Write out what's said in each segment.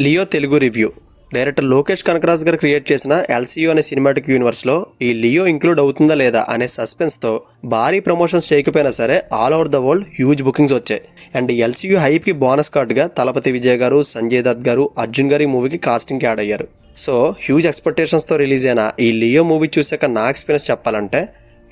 Leo Telugu review. Director Lokesh Kanagaraj గారు create చేసిన LCU అనే సినిమాటిక్ యూనివర్స్లో ఈ లియో ఇంక్లూడ్ అవుతుందా లేదా అనే సస్పెన్స్తో భారీ ప్రమోషన్స్ చేయకపోయినా సరే all over the world huge bookings వచ్చాయి. అండ్ ఎల్సీయూ హైప్కి బోనస్ కార్డుగా తలపతి విజయ్ గారు, సంజయ్ దత్ గారు, అర్జున్ గారు ఈ మూవీకి కాస్టింగ్కి యాడ్ అయ్యారు. సో హ్యూజ్ ఎక్స్పెక్టేషన్స్తో రిలీజ్ అయిన ఈ లియో మూవీ చూసాక నా ఎక్స్పీరియన్స్ చెప్పాలంటే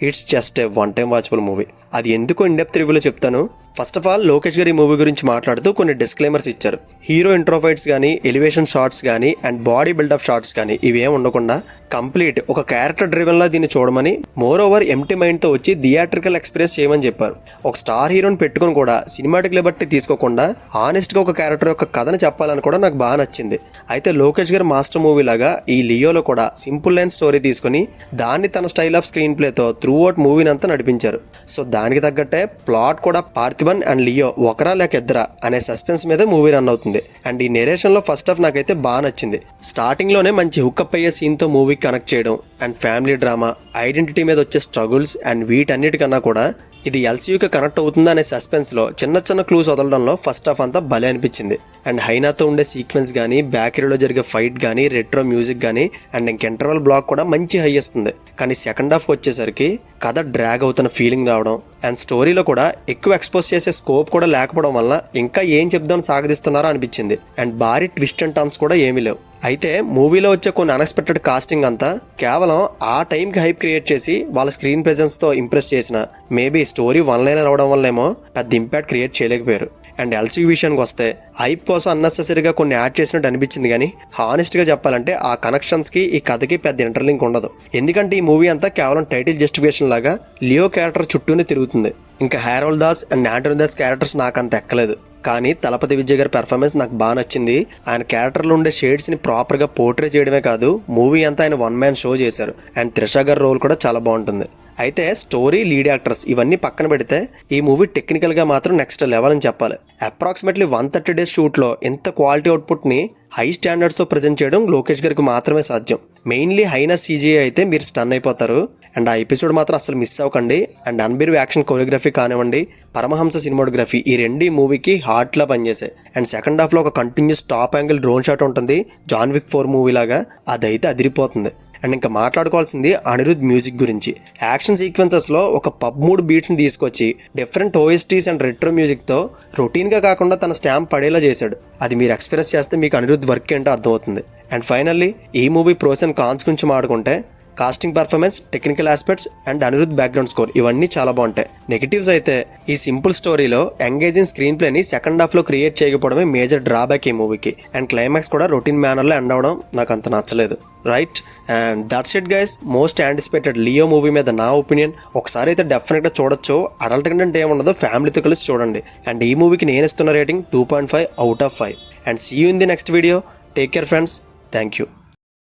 it's just a one time watchable movie. అది ఎందుకో ఇన్డెప్త్ రివ్యూలో చెప్తాను. ఫస్ట్ ఆఫ్ ఆల్ లోకేష్ గారు ఈ మూవీ గురించి మాట్లాడుతూ కొన్ని డిస్క్లైమర్స్ ఇచ్చారు. హీరో ఇంట్రోఫైట్స్ కానీ, ఎలివేషన్ షాట్స్ కానీ అండ్ బాడీ బిల్డప్ షాట్స్ కానీ ఇవేం ఉండకుండా కంప్లీట్ ఒక క్యారెక్టర్ డ్రివెన్లా దీన్ని చూడమని, మోర్ ఓవర్ ఎంటీ మైండ్తో వచ్చి థియేట్రికల్ ఎక్స్పీరియన్స్ చేయమని చెప్పారు. ఒక స్టార్ హీరోని పెట్టుకుని కూడా సినిమాటిక్ లిబర్టీ తీసుకోకుండా ఆనెస్ట్గా ఒక క్యారెక్టర్ యొక్క కథను చెప్పాలని కూడా నాకు బాగా నచ్చింది. అయితే లోకేష్ గారు మాస్టర్ మూవీ లాగా ఈ లియోలో కూడా సింపుల్ లైన్ స్టోరీ తీసుకుని దాన్ని తన స్టైల్ ఆఫ్ స్క్రీన్ ప్లేతో త్రూ అవుట్ మూవీని అంతా నడిపించారు. సో దానికి తగ్గట్టే ప్లాట్ కూడా పార్థిబన్ అండ్ లియో ఒకరా లేక ఇద్దరా అనే సస్పెన్స్ మీద మూవీ రన్ అవుతుంది. అండ్ ఈ నెరేషన్లో ఫస్ట్ హాఫ్ నాకైతే బాగా నచ్చింది. స్టార్టింగ్లోనే మంచి హుక్అప్ అయ్యే సీన్తో మూవీకి కనెక్ట్ చేయడం అండ్ ఫ్యామిలీ డ్రామా, ఐడెంటిటీ మీద వచ్చే స్ట్రగుల్స్ అండ్ వీటన్నిటికన్నా కూడా ఇది ఎల్సీయూకి కనెక్ట్ అవుతుందా అనే సస్పెన్స్లో చిన్న చిన్న క్లూస్ వదలడంలో ఫస్ట్ హాఫ్ అంతా భలే అనిపించింది. అండ్ హైనాతో ఉండే సీక్వెన్స్ కానీ, బ్యాకరీలో జరిగే ఫైట్ కానీ, రెట్రో మ్యూజిక్ కానీ అండ్ ఇంక ఇంటర్వల్ బ్లాక్ కూడా మంచి హై ఇస్తుంది. కానీ సెకండ్ హాఫ్కి వచ్చేసరికి కథ డ్రాగ్ అవుతున్న ఫీలింగ్ రావడం అండ్ స్టోరీలో కూడా ఎక్కువ ఎక్స్పోజ్ చేసే స్కోప్ కూడా లేకపోవడం వల్ల ఇంకా ఏం చెప్దామని సాగదీస్తున్నారో అనిపించింది. అండ్ భారీ ట్విస్ట్ అండ్ టర్న్స్ కూడా ఏమీ లేవు. అయితే మూవీలో వచ్చే కొన్ని అన్ఎక్స్పెక్టెడ్ కాస్టింగ్ అంతా కేవలం ఆ టైంకి హైప్ క్రియేట్ చేసి వాళ్ళ స్క్రీన్ ప్రెజెన్స్తో ఇంప్రెస్ చేసిన, మేబీ స్టోరీ వన్ లైనర్ అవడం వల్లేమో పెద్ద ఇంపాక్ట్ క్రియేట్ చేయలేకపోయారు. అండ్ ఎల్సీయూ విషయానికి వస్తే హైప్ కోసం అన్నెసెసరీగా కొన్ని యాడ్ చేసినట్టు అనిపించింది. కానీ హానెస్ట్గా చెప్పాలంటే ఆ కనెక్షన్స్కి ఈ కథకి పెద్ద ఇంటర్లింక్ ఉండదు. ఎందుకంటే ఈ మూవీ అంతా కేవలం టైటిల్ జస్టిఫికేషన్ లాగా లియో క్యారెక్టర్ చుట్టూనే తిరుగుతుంది. ఇంకా Harold Das and Antony Das characters నాకు అంత ఎక్కలేదు. కానీ తలపతి విజయ్ గారి పెర్ఫార్మెన్స్ నాకు బాగా నచ్చింది. ఆయన క్యారెక్టర్లో ఉండే షేడ్స్ని ప్రాపర్గా పోర్ట్రే చేయడమే కాదు, మూవీ అంతా ఆయన వన్ మ్యాన్ షో చేశారు. అండ్ త్రిష గారి రోల్ కూడా చాలా బాగుంటుంది. అయితే స్టోరీ, లీడ్ యాక్టర్స్ ఇవన్నీ పక్కన పెడితే ఈ మూవీ టెక్నికల్గా మాత్రం నెక్స్ట్ లెవెల్ అని చెప్పాలి. అప్రాక్సిమేట్లీ 130 days షూట్లో ఇంత క్వాలిటీ అవుట్పుట్ని హై స్టాండర్డ్స్తో ప్రజెంట్ చేయడం లోకేష్ గారికి మాత్రమే సాధ్యం. మెయిన్లీ హైనా సీజీఐ అయితే మీరు స్టన్ అయిపోతారు. అండ్ ఆ ఎపిసోడ్ మాత్రం అసలు మిస్ అవ్వకండి. అండ్ అన్బిర్వ్ యాక్షన్ కొరియోగ్రఫీ కానివ్వండి, పరమహంస సినిమాటోగ్రఫీ ఈ రెండు మూవీకి హార్ట్లా పనిచేసాయి. అండ్ సెకండ్ హాఫ్లో ఒక continuous top angle drone shot ఉంటుంది, జాన్ విక్ 4 మూవీ లాగా. అదైతే అదిరిపోతుంది. అండ్ ఇంకా మాట్లాడుకోవాల్సింది అనిరుద్ మ్యూజిక్ గురించి. యాక్షన్ సీక్వెన్సెస్లో ఒక పబ్ మూడ్ బీట్స్ని తీసుకొచ్చి డిఫరెంట్ ఓఎస్టీస్ అండ్ రెట్రో మ్యూజిక్తో రొటీన్గా కాకుండా తన స్టాంప్ పడేలా చేశాడు. అది మీరు ఎక్స్పీరియన్స్ చేస్తే మీకు అనిరుద్ వర్క్ ఏంటో అర్థమవుతుంది. అండ్ ఫైనల్లీ ఈ మూవీ ప్రోస్ అండ్ కాన్స్ గురించి మాట్లాడుకుంటే casting performance, technical aspects and Anirudh background score ఇవన్నీ చాలా బాగుంటాయి. నెగిటివ్స్ అయితే ఈ సింపుల్ స్టోరీలో ఎంగేజింగ్ స్క్రీన్ ప్లేని సెకండ్ హాఫ్లో క్రియేట్ చేయకపోవడమే మేజర్ డ్రాబ్యాక్ ఈ మూవీకి. అండ్ క్లైమాక్స్ కూడా రొటీన్ మేనర్లో ఎండ్ అవడం నాకు అంత నచ్చలేదు. Right, and that's it guys. Most anticipated Leo movie మీద నా ఒపీనియన్. ఒకసారి అయితే డెఫినెట్గా చూడొచ్చు. అడల్ట్ కంటెంట్ ఏముండదో ఫ్యామిలీతో కలిసి చూడండి. అండ్ ఈ మూవీకి నేను ఇస్తున్న rating 2.5 out of 5. And see you in the next video. Take care friends. Thank you.